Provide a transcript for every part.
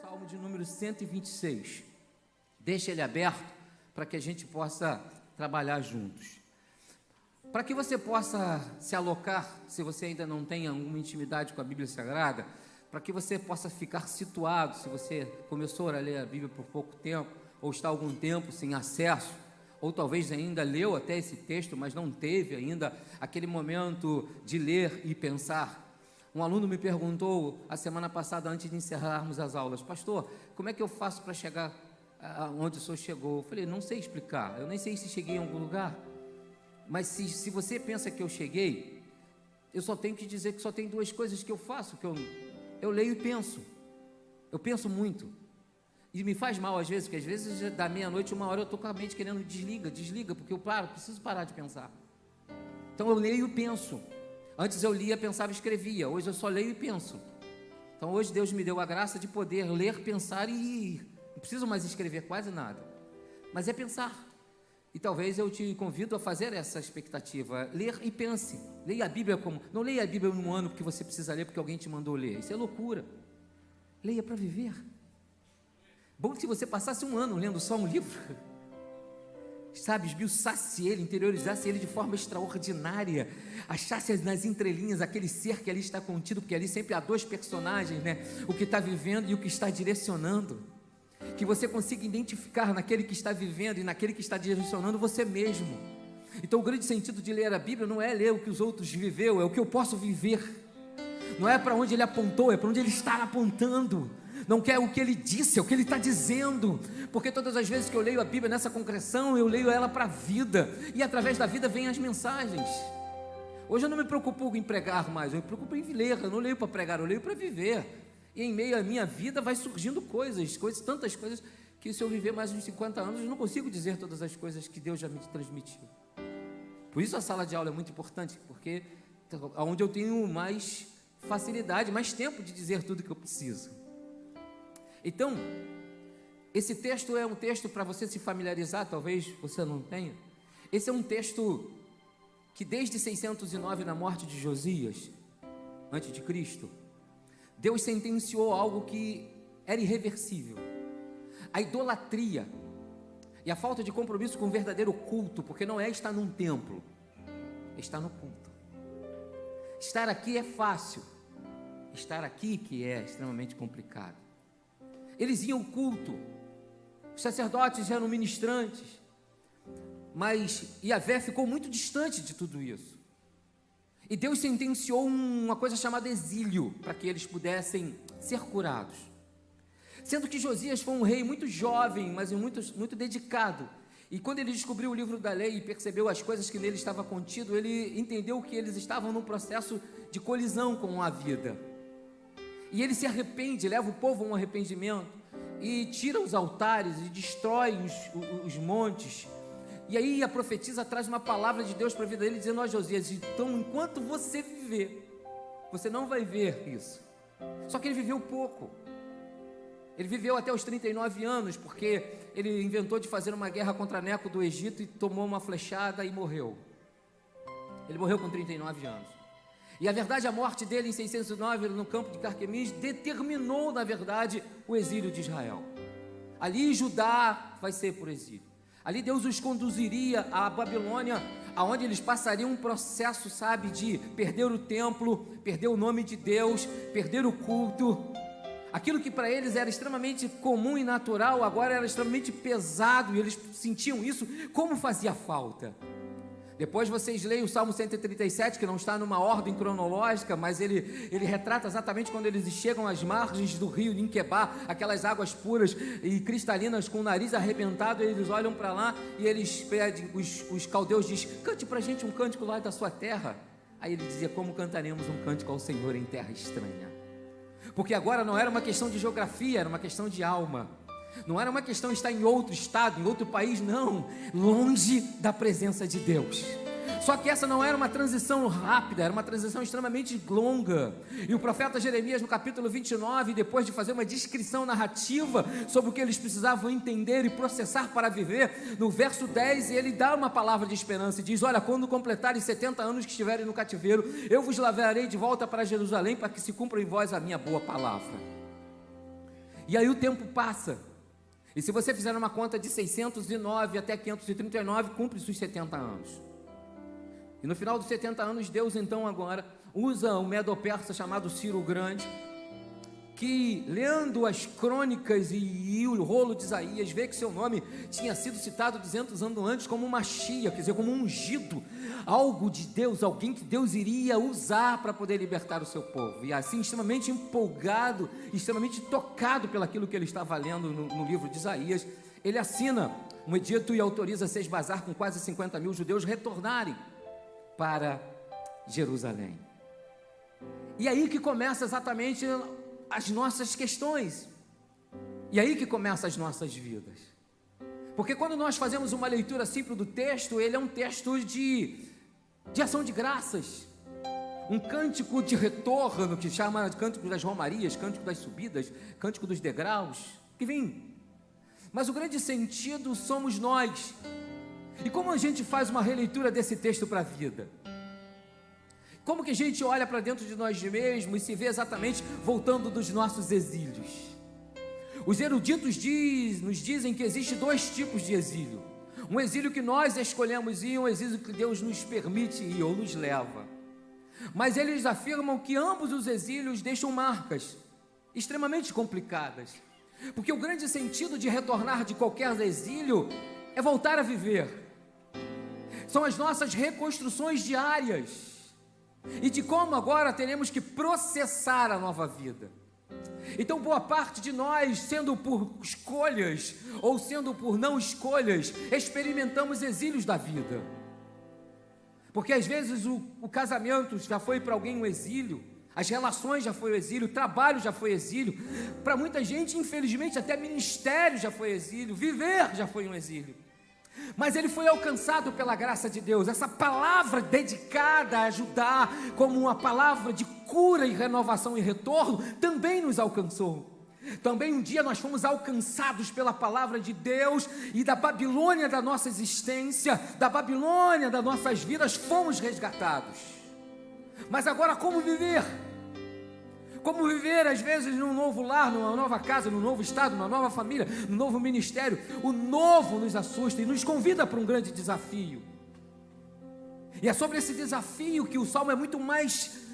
Salmo de número 126. Deixa ele aberto para que a gente possa trabalhar juntos. Para que você possa se alocar, se você ainda não tem alguma intimidade com a Bíblia Sagrada, para que você possa ficar situado, se você começou a ler a Bíblia por pouco tempo, ou está há algum tempo sem acesso, ou talvez ainda leu até esse texto, mas não teve ainda aquele momento de ler e pensar. Um aluno me perguntou a semana passada, antes de encerrarmos as aulas: pastor, como é que eu faço para chegar onde o senhor chegou? Eu falei: não sei explicar, eu nem sei se cheguei em algum lugar, mas se você pensa que eu cheguei, eu só tenho que dizer que só tem duas coisas que eu faço, que eu leio e penso. Eu penso muito, e me faz mal às vezes, porque às vezes da meia-noite, 1 hora, eu estou com a mente querendo desliga, porque eu preciso parar de pensar. Então eu leio e penso. Antes eu lia, pensava e escrevia, hoje eu só leio e penso. Então hoje Deus me deu a graça de poder ler, pensar e ir. Não preciso mais escrever quase nada, mas é pensar. E talvez eu te convido a fazer essa expectativa: ler e pense. Leia a Bíblia não leia a Bíblia em um ano porque você precisa ler, porque alguém te mandou ler, isso é loucura. Leia para viver. Bom que se você passasse 1 ano lendo só um livro, sabe, esmiuçasse ele, interiorizasse ele de forma extraordinária, achasse nas entrelinhas aquele ser que ali está contido, porque ali sempre há 2 personagens, né? O que está vivendo e o que está direcionando. Que você consiga identificar naquele que está vivendo e naquele que está direcionando você mesmo. Então o grande sentido de ler a Bíblia não é ler o que os outros viveu, é o que eu posso viver. Não é para onde ele apontou, é para onde ele está apontando. Não quer o que ele disse, é o que ele está dizendo. Porque todas as vezes que eu leio a Bíblia nessa concreção, eu leio ela para a vida, e através da vida vêm as mensagens. Hoje eu não me preocupo em pregar mais, eu me preocupo em ler. Eu não leio para pregar, eu leio para viver. E em meio à minha vida vai surgindo tantas coisas, que se eu viver mais uns 50 anos, eu não consigo dizer todas as coisas que Deus já me transmitiu. Por isso a sala de aula é muito importante, porque é onde eu tenho mais facilidade, mais tempo de dizer tudo que eu preciso. Então, esse texto é um texto para você se familiarizar, talvez você não tenha. Esse é um texto que desde 609, na morte de Josias, antes de Cristo, Deus sentenciou algo que era irreversível: a idolatria e a falta de compromisso com o verdadeiro culto, porque não é estar num templo, é estar no culto. Estar aqui é fácil, estar aqui que é extremamente complicado. Eles iam ao culto, os sacerdotes eram ministrantes, mas Yahvé ficou muito distante de tudo isso. E Deus sentenciou uma coisa chamada exílio, para que eles pudessem ser curados. Sendo que Josias foi um rei muito jovem, mas muito dedicado. E quando ele descobriu o livro da lei e percebeu as coisas que nele estava contido, ele entendeu que eles estavam num processo de colisão com a vida. E ele se arrepende, leva o povo a um arrependimento, e tira os altares, e destrói os montes. E aí a profetisa traz uma palavra de Deus para a vida dele, dizendo: ó Josias, então enquanto você viver, você não vai ver isso. Só que ele viveu pouco. Ele viveu até os 39 anos, porque ele inventou de fazer uma guerra contra Neco do Egito e tomou uma flechada e morreu. Ele morreu com 39 anos. E a verdade, a morte dele em 609, no campo de Carquemis, determinou, na verdade, o exílio de Israel. Ali Judá vai ser por exílio. Ali Deus os conduziria à Babilônia, aonde eles passariam um processo, sabe, de perder o templo, perder o nome de Deus, perder o culto. Aquilo que para eles era extremamente comum e natural, agora era extremamente pesado, e eles sentiam isso, como fazia falta. Depois vocês leem o Salmo 137, que não está numa ordem cronológica, mas ele retrata exatamente quando eles chegam às margens do rio Inquebá, aquelas águas puras e cristalinas, com o nariz arrebentado. Eles olham para lá e eles pedem, os caldeus dizem: cante para a gente um cântico lá da sua terra. Aí ele dizia: como cantaremos um cântico ao Senhor em terra estranha? Porque agora não era uma questão de geografia, era uma questão de alma. Não era uma questão de estar em outro estado, em outro país, não, longe da presença de Deus. Só que essa não era uma transição rápida, era uma transição extremamente longa. E o profeta Jeremias, no capítulo 29, depois de fazer uma descrição narrativa sobre o que eles precisavam entender e processar para viver, no verso 10, ele dá uma palavra de esperança e diz: olha, quando completarem 70 anos que estiverem no cativeiro, eu vos levarei de volta para Jerusalém, para que se cumpra em vós a minha boa palavra. E aí o tempo passa. E se você fizer uma conta de 609 até 539, cumpre-se os 70 anos. E no final dos 70 anos, Deus então agora usa um medo-persa chamado Ciro o Grande, que lendo as crônicas e o rolo de Isaías, vê que seu nome tinha sido citado 200 anos antes como Machia, quer dizer, como um ungido, algo de Deus, alguém que Deus iria usar para poder libertar o seu povo. E assim, extremamente empolgado, extremamente tocado pelaquilo que ele estava lendo no livro de Isaías, ele assina um edito e autoriza Sesbazar com quase 50 mil judeus retornarem para Jerusalém. E aí que começa exatamente as nossas questões, e aí que começam as nossas vidas, porque quando nós fazemos uma leitura simples do texto, ele é um texto de ação de graças, um cântico de retorno, que chama de cântico das romarias, cântico das subidas, cântico dos degraus, que vem, mas o grande sentido somos nós. E como a gente faz uma releitura desse texto para a vida? Como que a gente olha para dentro de nós mesmos e se vê exatamente voltando dos nossos exílios? Os eruditos nos dizem que existe dois tipos de exílio. Um exílio que nós escolhemos ir, um exílio que Deus nos permite ir ou nos leva. Mas eles afirmam que ambos os exílios deixam marcas extremamente complicadas. Porque o grande sentido de retornar de qualquer exílio é voltar a viver. São as nossas reconstruções diárias. E de como agora teremos que processar a nova vida. Então boa parte de nós, sendo por escolhas ou sendo por não escolhas, experimentamos exílios da vida. Porque às vezes o casamento já foi para alguém um exílio, as relações já foi um exílio, o trabalho já foi exílio, para muita gente infelizmente até ministério já foi exílio, viver já foi um exílio. Mas ele foi alcançado pela graça de Deus. Essa palavra dedicada a ajudar, como uma palavra de cura e renovação e retorno, também nos alcançou. Também um dia nós fomos alcançados pela palavra de Deus, e da Babilônia da nossa existência, da Babilônia das nossas vidas, fomos resgatados. Mas agora como viver? Como viver às vezes num novo lar, numa nova casa, num novo estado, numa nova família, num novo ministério. O novo nos assusta e nos convida para um grande desafio. E é sobre esse desafio que o Salmo é muito mais,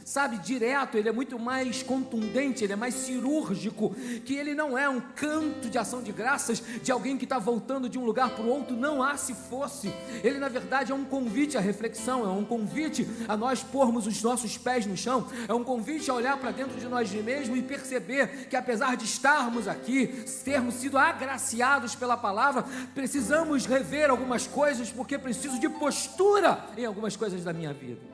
direto, ele é muito mais contundente, ele é mais cirúrgico, que ele não é um canto de ação de graças de alguém que está voltando de um lugar para o outro, não há se fosse. Ele na verdade é um convite à reflexão, é um convite a nós pormos os nossos pés no chão, é um convite a olhar para dentro de nós mesmos e perceber que apesar de estarmos aqui, termos sido agraciados pela palavra, precisamos rever algumas coisas, porque preciso de postura em algumas coisas da minha vida.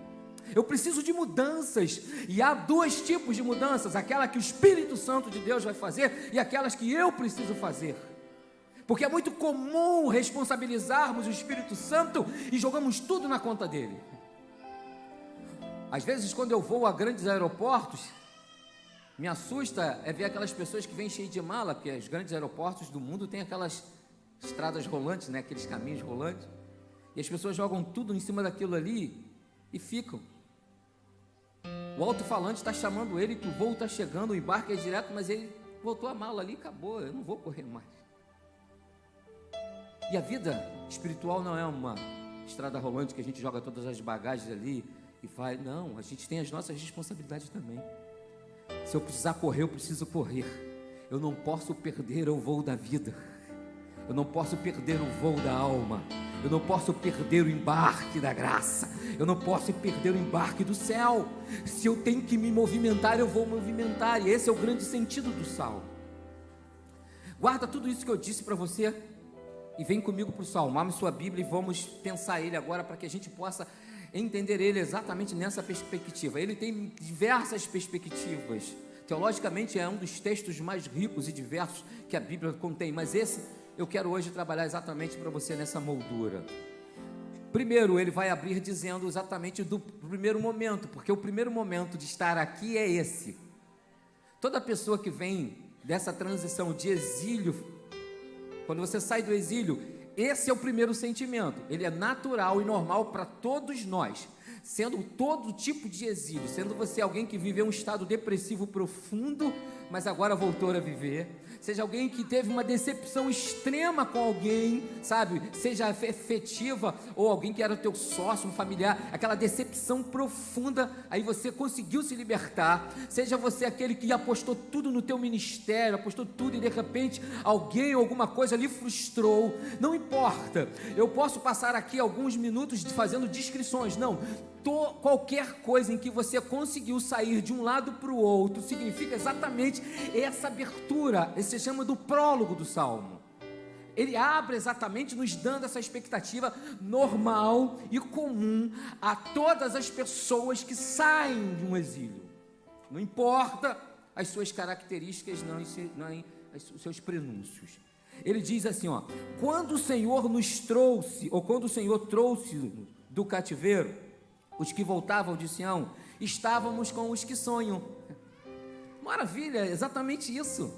Eu preciso de mudanças, e há dois tipos de mudanças: aquela que o Espírito Santo de Deus vai fazer e aquelas que eu preciso fazer. Porque é muito comum responsabilizarmos o Espírito Santo e jogamos tudo na conta dele. Às vezes quando eu vou a grandes aeroportos, me assusta ver aquelas pessoas que vêm cheias de mala, porque os grandes aeroportos do mundo têm aquelas estradas rolantes, aqueles caminhos rolantes, e as pessoas jogam tudo em cima daquilo ali e ficam. O alto-falante está chamando ele, que o voo está chegando, o embarque é direto, mas ele voltou a mala ali, acabou, eu não vou correr mais. E a vida espiritual não é uma estrada rolante que a gente joga todas as bagagens ali e vai, não, a gente tem as nossas responsabilidades também. Se eu precisar correr, eu preciso correr. Eu não posso perder o voo da vida, eu não posso perder o voo da alma, eu não posso perder o embarque da graça, eu não posso perder o embarque do céu. Se eu tenho que me movimentar, eu vou movimentar, e esse é o grande sentido do salmo. Guarda tudo isso que eu disse para você e vem comigo para o salmo. Abra sua Bíblia e vamos pensar ele agora, para que a gente possa entender ele exatamente nessa perspectiva. Ele tem diversas perspectivas. Teologicamente é um dos textos mais ricos e diversos que a Bíblia contém, mas esse eu quero hoje trabalhar exatamente para você nessa moldura. Primeiro, ele vai abrir dizendo exatamente do primeiro momento, porque o primeiro momento de estar aqui é esse. Toda pessoa que vem dessa transição de exílio, quando você sai do exílio, esse é o primeiro sentimento. Ele é natural e normal para todos nós. sendo todo tipo de exílio, sendo você alguém que viveu um estado depressivo profundo, mas agora voltou a viver, seja alguém que teve uma decepção extrema com alguém, sabe, seja afetiva, ou alguém que era teu sócio, um familiar, aquela decepção profunda, aí você conseguiu se libertar, seja você aquele que apostou tudo no teu ministério, apostou tudo e de repente alguém ou alguma coisa lhe frustrou, não importa, eu posso passar aqui alguns minutos fazendo descrições, não, qualquer coisa em que você conseguiu sair de um lado para o outro, significa exatamente essa abertura, esse se chama do prólogo do Salmo. Ele abre exatamente nos dando essa expectativa normal e comum a todas as pessoas que saem de um exílio, não importa as suas características, nem os seus prenúncios. Ele diz assim, ó, quando o Senhor nos trouxe, ou quando o Senhor trouxe do cativeiro os que voltavam de Sião, estávamos com os que sonham. Maravilha, exatamente isso.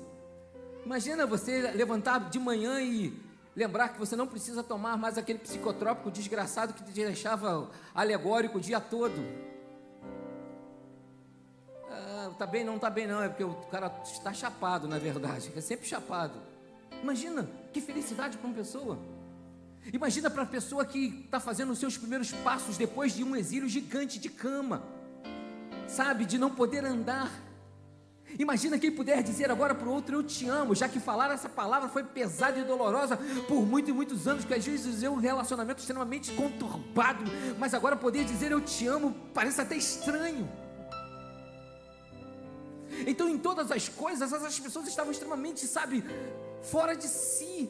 Imagina você levantar de manhã e lembrar que você não precisa tomar mais aquele psicotrópico desgraçado que te deixava alegórico o dia todo. Tá bem, não tá bem não, é porque o cara está chapado, na verdade, é sempre chapado. Imagina, que felicidade para uma pessoa. Imagina para a pessoa que está fazendo os seus primeiros passos depois de um exílio gigante de cama, sabe, de não poder andar. Imagina quem puder dizer agora para o outro, eu te amo, já que falar essa palavra foi pesada e dolorosa por muitos e muitos anos, que às vezes é um relacionamento extremamente conturbado, mas agora poder dizer eu te amo parece até estranho. Então em todas as coisas, as pessoas estavam extremamente, sabe, fora de si.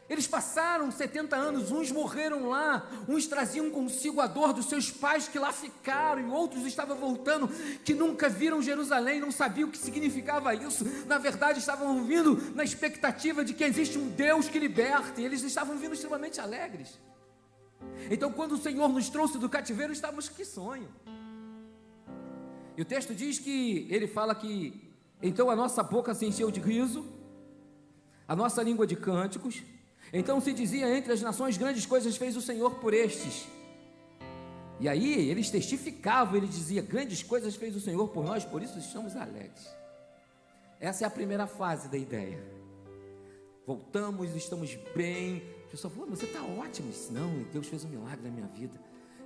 Eles passaram 70 anos, uns morreram lá, uns traziam consigo a dor dos seus pais que lá ficaram, e outros estavam voltando, que nunca viram Jerusalém, não sabiam o que significava isso, na verdade estavam vindo na expectativa de que existe um Deus que liberta, e eles estavam vindo extremamente alegres. Então quando o Senhor nos trouxe do cativeiro, estávamos que sonho. E o texto diz que, ele fala que, então a nossa boca se encheu de riso, a nossa língua de cânticos. Então se dizia entre as nações, grandes coisas fez o Senhor por estes. E aí eles testificavam, ele dizia, grandes coisas fez o Senhor por nós, por isso estamos alegres. Essa é a primeira fase da ideia. Voltamos, estamos bem. A pessoa falou, você está ótimo. Eu disse, não, Deus fez um milagre na minha vida.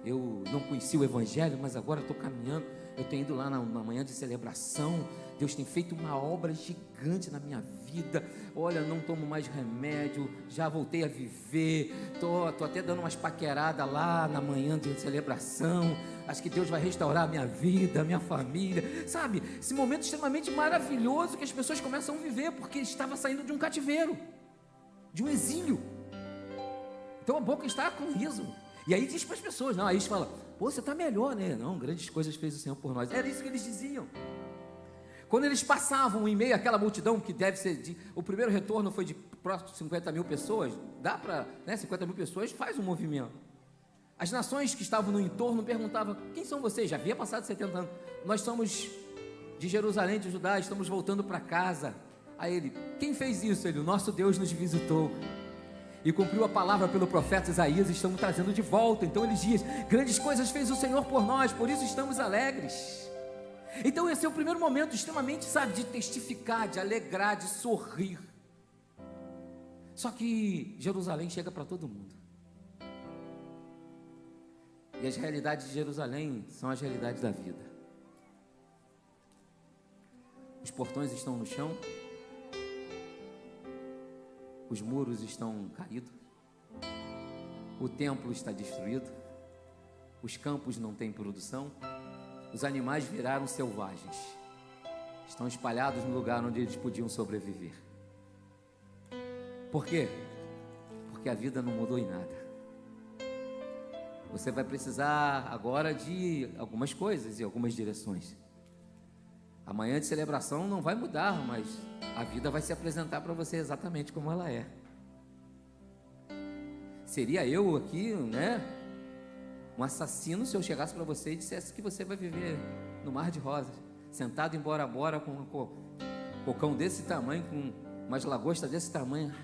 Eu não conheci o Evangelho, mas agora estou caminhando. Eu tenho ido lá na manhã de celebração. Deus tem feito uma obra gigante na minha vida. Olha, não tomo mais remédio, já voltei a viver. Tô até dando umas paqueradas lá na manhã de celebração. Acho que Deus vai restaurar a minha vida, a minha família. Sabe, esse momento extremamente maravilhoso que as pessoas começam a viver, porque estava saindo de um cativeiro, de um exílio. Então a boca está com riso. E aí diz para as pessoas, não, aí eles falam, pô, você está melhor, né? Não, grandes coisas fez o Senhor por nós. Era isso que eles diziam. Quando eles passavam em meio àquela multidão, que deve ser, o primeiro retorno foi de próximo de 50 mil pessoas, dá para, 50 mil pessoas faz um movimento. As nações que estavam no entorno perguntavam, quem são vocês? Já havia passado 70 anos. Nós somos de Jerusalém, de Judá, estamos voltando para casa. Aí ele, quem fez isso? Ele, o nosso Deus nos visitou e cumpriu a palavra pelo profeta Isaías, estamos trazendo de volta. Então ele diz, grandes coisas fez o Senhor por nós, por isso estamos alegres. Então esse é o primeiro momento extremamente, sabe, de testificar, de alegrar, de sorrir. Só que Jerusalém chega para todo mundo. E as realidades de Jerusalém são as realidades da vida. Os portões estão no chão, os muros estão caídos, o templo está destruído, os campos não têm produção, os animais viraram selvagens, estão espalhados no lugar onde eles podiam sobreviver. Por quê? Porque a vida não mudou em nada. Você vai precisar agora de algumas coisas e algumas direções. Amanhã de celebração não vai mudar, mas a vida vai se apresentar para você exatamente como ela é. Seria eu aqui, né, um assassino se eu chegasse para você e dissesse que você vai viver no mar de rosas, sentado em Bora Bora com um cocão desse tamanho, com umas lagostas desse tamanho.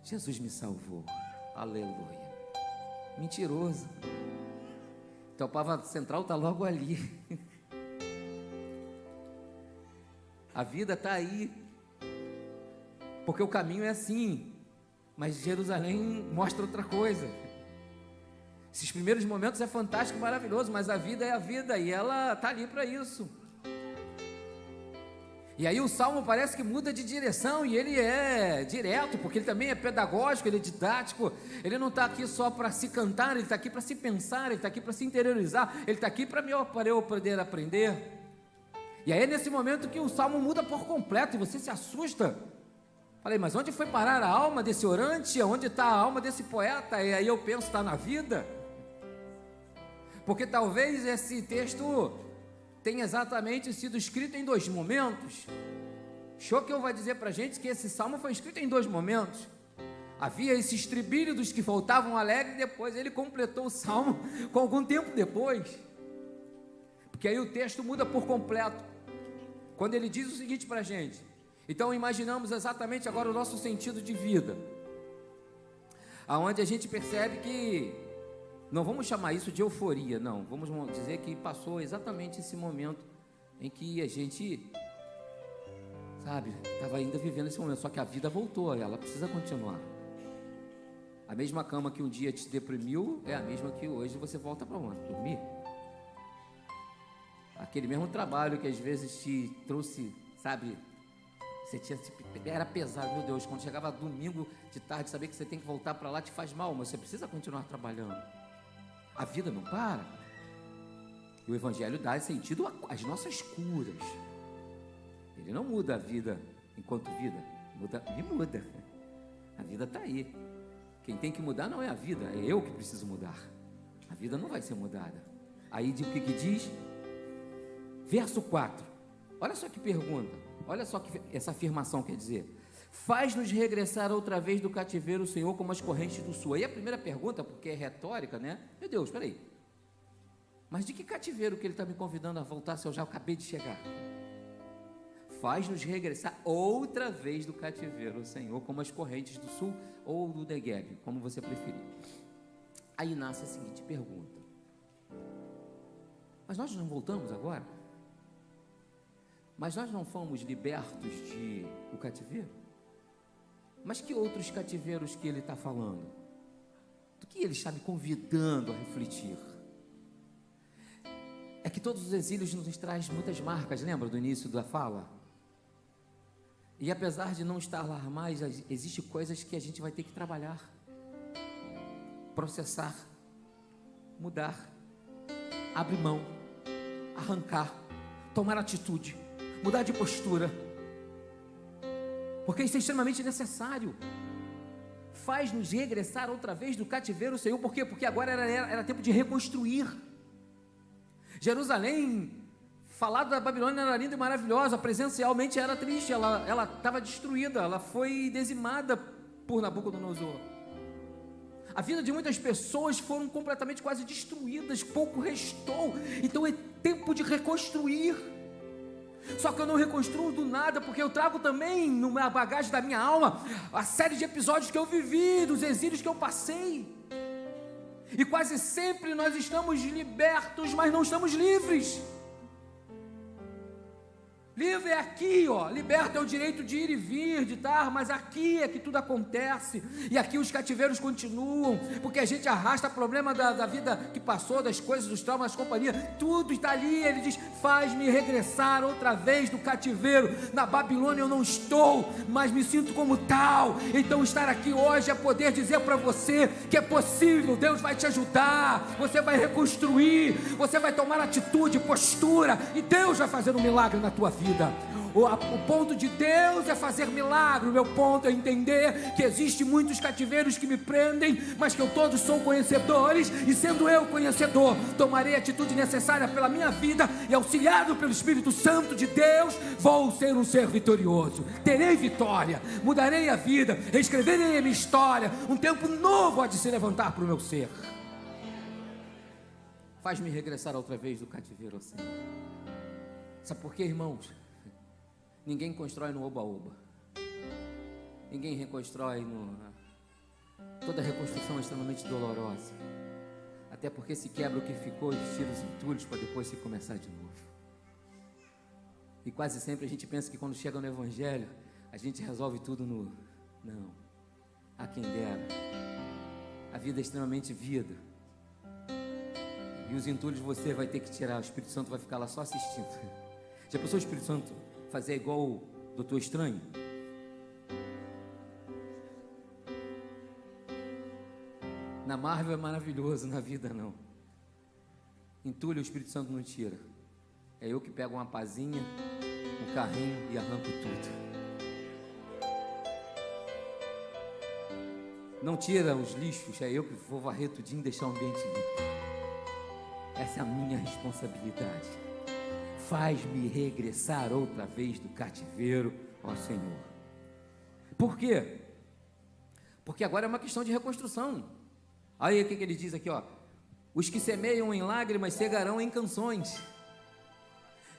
Jesus me salvou, aleluia. Mentiroso. Então, a palavra central está logo ali. A vida está aí. Porque o caminho é assim. Mas Jerusalém mostra outra coisa. Esses primeiros momentos é fantástico, maravilhoso, mas a vida é a vida e ela está ali para isso. E aí o Salmo parece que muda de direção e ele é direto, porque ele também é pedagógico, ele é didático. Ele não está aqui só para se cantar, ele está aqui para se pensar, ele está aqui para se interiorizar, ele está aqui para eu poder aprender. E aí é nesse momento que o Salmo muda por completo e você se assusta. Falei, mas onde foi parar a alma desse orante? Onde está a alma desse poeta? E aí eu penso, está na vida? Porque talvez esse texto tenha exatamente sido escrito em 2 momentos. Schoeckel vai dizer para a gente que esse salmo foi escrito em 2 momentos. Havia esses estribilhos que voltavam alegres, e depois ele completou o salmo com algum tempo depois. Porque aí o texto muda por completo. Quando ele diz o seguinte para a gente: então imaginamos exatamente agora o nosso sentido de vida, aonde a gente percebe que, não vamos chamar isso de euforia, não, vamos dizer que passou exatamente esse momento em que a gente, estava ainda vivendo esse momento, só que a vida voltou, ela precisa continuar. A mesma cama que um dia te deprimiu é a mesma que hoje você volta para onde? Dormir. Aquele mesmo trabalho que às vezes te trouxe, você era pesado, meu Deus, quando chegava domingo de tarde, saber que você tem que voltar para lá te faz mal, mas você precisa continuar trabalhando. A vida não para. E o Evangelho dá sentido às nossas curas. Ele não muda a vida enquanto vida, me muda. A vida está aí. Quem tem que mudar não é a vida, é eu que preciso mudar. A vida não vai ser mudada. Aí o que diz? Verso 4. Olha só que pergunta. Olha só que essa afirmação quer dizer: faz-nos regressar outra vez do cativeiro, Senhor, como as correntes do sul. Aí a primeira pergunta, porque é retórica, né? Meu Deus, peraí, mas de que cativeiro que ele está me convidando a voltar se eu já acabei de chegar? Faz-nos regressar outra vez do cativeiro, Senhor, como as correntes do sul ou do Negueb, como você preferir. Aí nasce a seguinte pergunta: mas nós não voltamos agora? Mas nós não fomos libertos do cativeiro? Mas que outros cativeiros que ele está falando? Do que ele está me convidando a refletir? É que todos os exílios nos trazem muitas marcas, lembra do início da fala? E apesar de não estar lá mais, existem coisas que a gente vai ter que trabalhar, processar, mudar, abrir mão, arrancar, tomar atitude, mudar de postura, porque isso é extremamente necessário. Faz-nos regressar outra vez do cativeiro, Senhor. Por quê? Porque agora era tempo de reconstruir. Jerusalém, falado da Babilônia, era linda e maravilhosa, presencialmente era triste, ela estava destruída, ela foi dizimada por Nabucodonosor. A vida de muitas pessoas foram completamente quase destruídas, pouco restou. Então é tempo de reconstruir. Só que eu não reconstruo do nada, porque eu trago também na bagagem da minha alma a série de episódios que eu vivi, dos exílios que eu passei. E quase sempre nós estamos libertos, mas não estamos livres. Livre é aqui, ó. Liberto é o direito de ir e vir, de estar, mas aqui é que tudo acontece. E aqui os cativeiros continuam, porque a gente arrasta problema da vida que passou, das coisas, dos traumas, das companhias. Tudo está ali. Ele diz: faz-me regressar outra vez do cativeiro. Na Babilônia eu não estou, mas me sinto como tal. Então estar aqui hoje é poder dizer para você que é possível. Deus vai te ajudar. Você vai reconstruir. Você vai tomar atitude, postura, e Deus vai fazer um milagre na tua vida. O ponto de Deus é fazer milagre. O meu ponto é entender que existem muitos cativeiros que me prendem, mas que eu todos sou conhecedores, e sendo eu conhecedor, tomarei a atitude necessária pela minha vida, e auxiliado pelo Espírito Santo de Deus, vou ser um ser vitorioso. Terei vitória, mudarei a vida, reescreverei a minha história. Um tempo novo há de se levantar para o meu ser. Faz-me regressar outra vez do cativeiro, Senhor. Sabe por quê, irmãos? Ninguém constrói no oba-oba. Ninguém reconstrói no... Toda reconstrução é extremamente dolorosa. Até porque se quebra o que ficou e tira os entulhos para depois se começar de novo. E quase sempre a gente pensa que quando chega no Evangelho, a gente resolve tudo no... Não. Há quem dera. A vida é extremamente vida. E os entulhos você vai ter que tirar. O Espírito Santo vai ficar lá só assistindo. Já pensou o Espírito Santo fazer igual o Doutor Estranho? Na Marvel é maravilhoso, na vida não. Entulho o Espírito Santo não tira. É eu que pego uma pazinha, um carrinho e arranco tudo. Não tira os lixos, é eu que vou varrer tudinho e deixar o ambiente limpo. Essa é a minha responsabilidade. Faz-me regressar outra vez do cativeiro, ó Senhor. Por quê? Porque agora é uma questão de reconstrução. Aí o que ele diz aqui, ó? Os que semeiam em lágrimas cegarão em canções.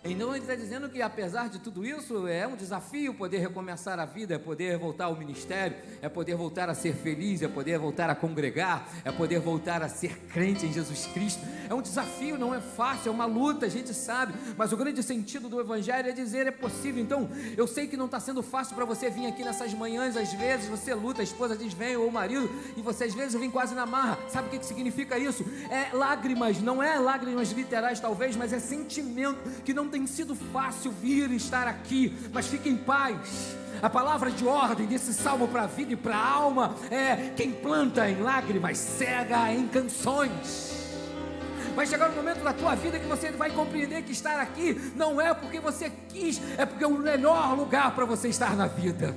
Então ele está dizendo que apesar de tudo isso, é um desafio poder recomeçar a vida, é poder voltar ao ministério, é poder voltar a ser feliz, é poder voltar a congregar, é poder voltar a ser crente em Jesus Cristo. É um desafio, não é fácil, é uma luta, a gente sabe, mas o grande sentido do Evangelho é dizer, é possível. Então, eu sei que não está sendo fácil para você vir aqui nessas manhãs, às vezes você luta, a esposa diz vem, ou o marido, e você às vezes vem quase na marra. Sabe o que significa isso? É lágrimas, não é lágrimas literais talvez, mas é sentimento que não tem sido fácil vir e estar aqui, mas fique em paz. A palavra de ordem desse salmo para a vida e para a alma é: quem planta em lágrimas cega em canções. Vai chegar um momento da tua vida que você vai compreender que estar aqui não é porque você quis, é porque é o melhor lugar para você estar na vida.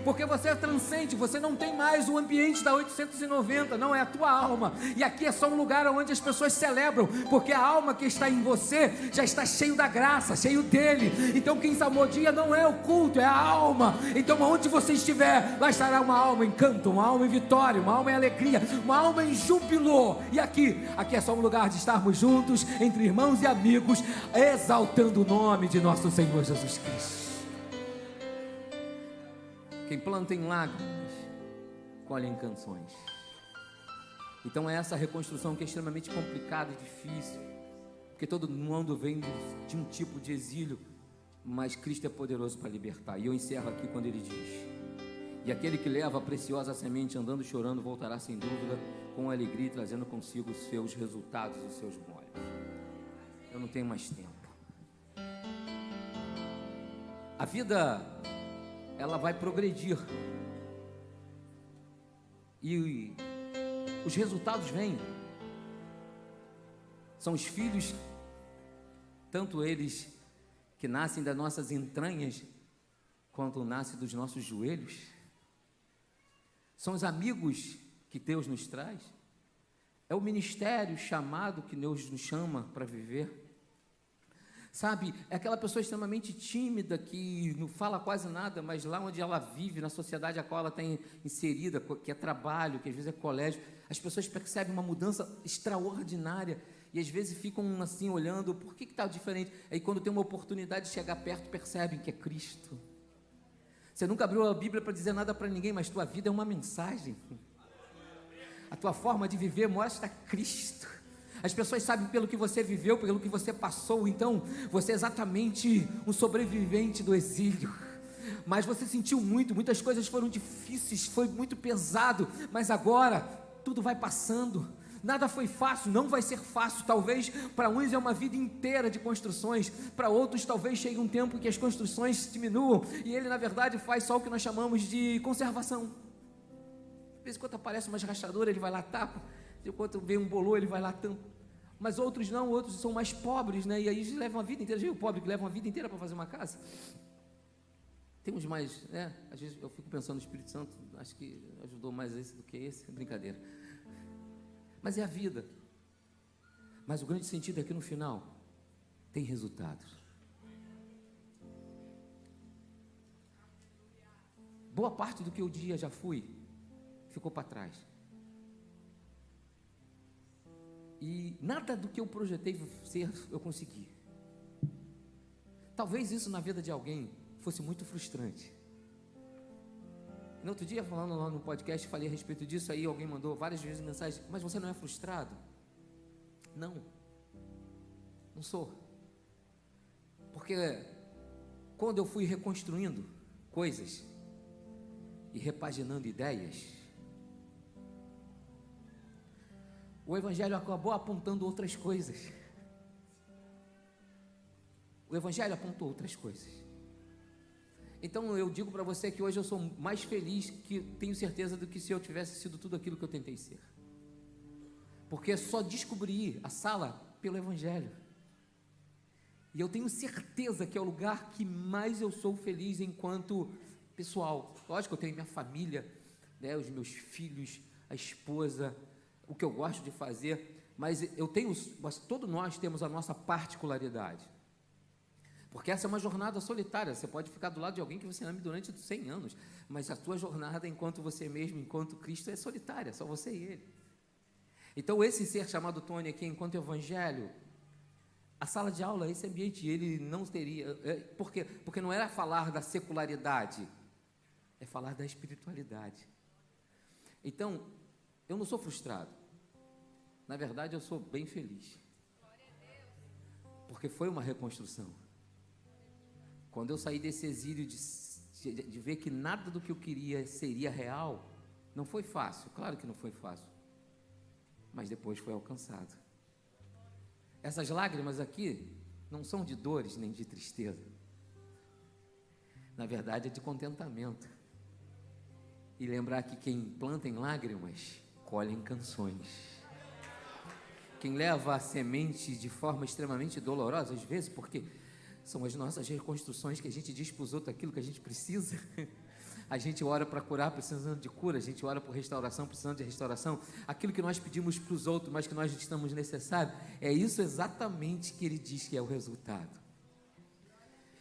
Porque você transcende, você não tem mais o ambiente da 890, não, é a tua alma, e aqui é só um lugar onde as pessoas celebram, porque a alma que está em você, já está cheio da graça, cheio dele. Então quem salmodia não é o culto, é a alma. Então onde você estiver, lá estará uma alma em canto, uma alma em vitória, uma alma em alegria, uma alma em júbilo. E aqui é só um lugar de estarmos juntos, entre irmãos e amigos, exaltando o nome de nosso Senhor Jesus Cristo. Quem planta em lágrimas, colhe em canções. Então é essa reconstrução que é extremamente complicada e difícil, porque todo mundo vem de um tipo de exílio, mas Cristo é poderoso para libertar. E eu encerro aqui quando ele diz: e aquele que leva a preciosa semente andando e chorando, voltará sem dúvida com alegria, trazendo consigo os seus resultados, os seus molhos. Eu não tenho mais tempo. A vida, ela vai progredir, e os resultados vêm. São os filhos, tanto eles que nascem das nossas entranhas, quanto nascem dos nossos joelhos. São os amigos que Deus nos traz. É o ministério chamado que Deus nos chama para viver. Sabe, é aquela pessoa extremamente tímida, que não fala quase nada, mas lá onde ela vive, na sociedade a qual ela está inserida, que é trabalho, que às vezes é colégio, as pessoas percebem uma mudança extraordinária, e às vezes ficam assim olhando, por que está diferente? Aí quando tem uma oportunidade de chegar perto, percebem que é Cristo. Você nunca abriu a Bíblia para dizer nada para ninguém, mas tua vida é uma mensagem. A tua forma de viver mostra Cristo. As pessoas sabem pelo que você viveu, pelo que você passou. Então, você é exatamente um sobrevivente do exílio. Mas você sentiu muitas coisas foram difíceis, foi muito pesado. Mas agora, tudo vai passando. Nada foi fácil, não vai ser fácil. Talvez para uns é uma vida inteira de construções, para outros talvez chegue um tempo que as construções diminuam, e ele na verdade faz só o que nós chamamos de conservação. De vez em quando aparece umas rachaduras, ele vai lá, tapa. Enquanto vem um bolor, ele vai lá, tampa. Mas outros não, outros são mais pobres, né? E aí eles levam a vida inteira. Já viu o pobre que leva uma vida inteira para fazer uma casa? Tem uns mais, né? Às vezes eu fico pensando no Espírito Santo, acho que ajudou mais esse do que esse, brincadeira. Mas é a vida. Mas o grande sentido é que no final tem resultados. Boa parte do que eu dia já fui ficou para trás. E nada do que eu projetei ser, eu consegui. Talvez isso na vida de alguém fosse muito frustrante. No outro dia, falando lá no podcast, falei a respeito disso, aí alguém mandou várias vezes mensagem: mas você não é frustrado? Não sou. Porque quando eu fui reconstruindo coisas e repaginando ideias, o Evangelho acabou apontando outras coisas. O Evangelho apontou outras coisas. Então eu digo para você que hoje eu sou mais feliz, que tenho certeza, do que se eu tivesse sido tudo aquilo que eu tentei ser. Porque só descobri a sala pelo Evangelho. E eu tenho certeza que é o lugar que mais eu sou feliz enquanto pessoal. Lógico, eu tenho minha família, né, os meus filhos, a esposa, o que eu gosto de fazer, mas todos nós temos a nossa particularidade. Porque essa é uma jornada solitária. Você pode ficar do lado de alguém que você ame durante 100 anos, mas a tua jornada enquanto você mesmo, enquanto Cristo, é solitária, só você e Ele. Então esse ser chamado Tony aqui, enquanto Evangelho, a sala de aula, esse ambiente, ele não teria... Por quê? Porque não era falar da secularidade, é falar da espiritualidade. Então, eu não sou frustrado. Na verdade, eu sou bem feliz. Porque foi uma reconstrução. Quando eu saí desse exílio de ver que nada do que eu queria seria real, não foi fácil, claro que não foi fácil, mas depois foi alcançado. Essas lágrimas aqui não são de dores nem de tristeza, na verdade é de contentamento. E lembrar que quem planta em lágrimas, colhe em canções. Quem leva a semente de forma extremamente dolorosa, às vezes, porque são as nossas reconstruções que a gente diz para os outros aquilo que a gente precisa. A gente ora para curar precisando de cura, a gente ora por restauração precisando de restauração. Aquilo que nós pedimos para os outros, mas que nós estamos necessários, é isso exatamente que ele diz que é o resultado.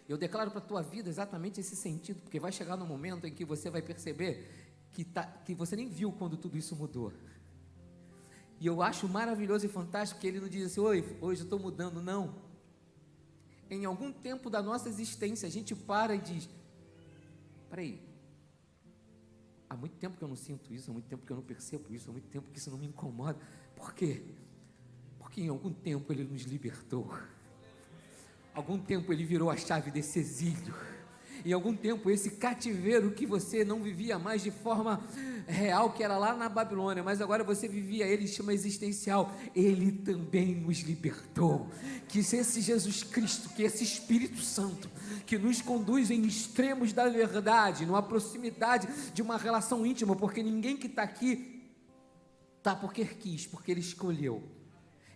Eu declaro para a tua vida exatamente esse sentido, porque vai chegar no momento em que você vai perceber que você nem viu quando tudo isso mudou. E eu acho maravilhoso e fantástico que ele não diz assim: hoje eu estou mudando, não. Em algum tempo da nossa existência, a gente para e diz: peraí, há muito tempo que eu não sinto isso, há muito tempo que eu não percebo isso, há muito tempo que isso não me incomoda. Por quê? Porque em algum tempo Ele nos libertou. Algum tempo Ele virou a chave desse exílio. Em algum tempo esse cativeiro que você não vivia mais de forma real, que era lá na Babilônia, mas agora você vivia ele, chama existencial, ele também nos libertou. Que esse Jesus Cristo, que esse Espírito Santo, que nos conduz em extremos da verdade, numa proximidade de uma relação íntima, porque ninguém que está aqui está porque quis, porque ele escolheu.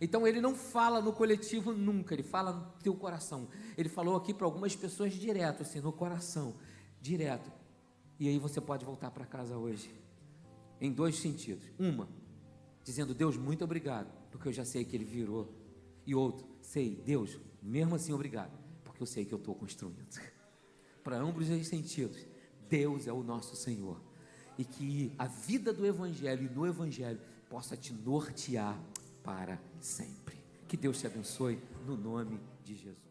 Então ele não fala no coletivo nunca, ele fala no teu coração. Ele falou aqui para algumas pessoas direto, assim, no coração, direto. E aí você pode voltar para casa hoje, em dois sentidos. Uma, dizendo: Deus, muito obrigado, porque eu já sei que Ele virou. E outro, sei, Deus, mesmo assim obrigado, porque eu sei que eu estou construindo. Para ambos os sentidos, Deus é o nosso Senhor. E que a vida do Evangelho e no Evangelho possa te nortear para sempre. Que Deus te abençoe, no nome de Jesus.